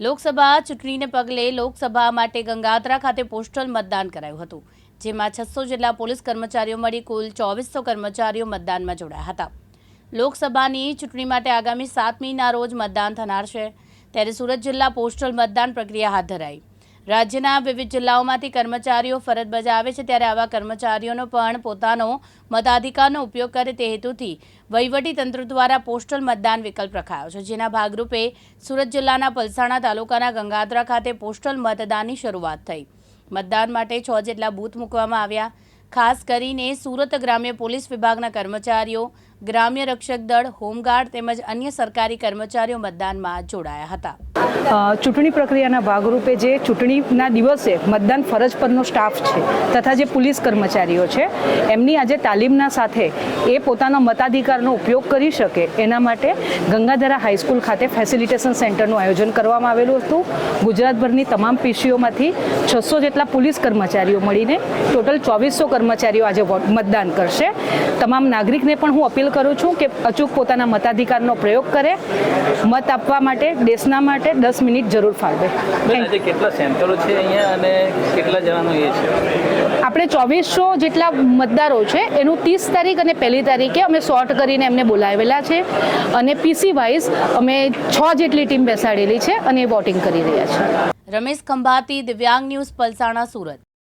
લોકસભા ચૂંટણીને પગલે લોકસભા માટે ગંગાધરા ખાતે પોસ્ટલ મતદાન કરાયું હતું, જેમાં 600 જેટલા પોલીસ કર્મચારીઓ મળી કુલ 2400 કર્મચારીઓ મતદાનમાં જોડાયા હતા। લોકસભાની ચૂંટણી માટે આગામી 7મીના રોજ મતદાન થનાર છે, ત્યારે સુરત જિલ્લા પોસ્ટલ મતદાન પ્રક્રિયા હાથ ધરાઈ। રાજ્યના વિવિધ જિલ્લાઓમાંથી કર્મચારીઓ ફરજ બજાવે છે, ત્યારે આવા કર્મચારીઓનો પણ પોતાનો મતાધિકારનો ઉપયોગ કરે તે હેતુથી વહીવટીતંત્ર દ્વારા પોસ્ટલ મતદાન વિકલ્પ રખાયો છે, જેના ભાગરૂપે સુરત જિલ્લાના પલસાણા તાલુકાના ગંગાધરા ખાતે પોસ્ટલ મતદાનની શરૂઆત થઈ। મતદાન માટે 6 જેટલા બૂથ મૂકવામાં આવ્યા। ખાસ કરીને સુરત ગ્રામ્ય પોલીસ વિભાગના કર્મચારીઓ, ગ્રામ્ય રક્ષક દળ, હોમગાર્ડ તેમજ અન્ય સરકારી કર્મચારીઓ મતદાનમાં જોડાયા હતા। ચૂંટણી પ્રક્રિયાના ભાગરૂપે જે ચૂંટણીના દિવસે મતદાન ફરજ પરનો સ્ટાફ છે તથા જે પોલીસ કર્મચારીઓ છે એમની આજે તાલીમના સાથે એ પોતાના મતાધિકારનો ઉપયોગ કરી શકે એના માટે ગંગાધરા હાઈસ્કૂલ ખાતે ફેસિલિટેશન સેન્ટરનું આયોજન કરવામાં આવેલું હતું। ગુજરાતભરની તમામ પીસીઓમાંથી 600 જેટલા પોલીસ કર્મચારીઓ મળીને ટોટલ 2400 કર્મચારીઓ આજે મતદાન કરશે। તમામ નાગરિકને પણ હું અપીલ કરું છું કે અચૂક પોતાના મતાધિકારનો પ્રયોગ કરે। મત આપવા માટે દેશના માટે 10 મિનિટ જરૂર ફાળવે। કેટલા સેન્ટરો છે અહીંયા અને કેટલા જણાનું એ છે? આપણે 2400 જેટલા મતદારો છે એનું 30 તારીખ અને 1લી તારીખે અમે સોર્ટ કરીને એમને બોલાવેલા છે અને પીસી વાઇઝ અમે 6 જેટલી ટીમ બેસાડેલી છે અને વોટિંગ કરી રહ્યા છે। રમેશ ખંભાતી, દિવ્યાંગ ન્યૂઝ, પલસાણા, સુરત।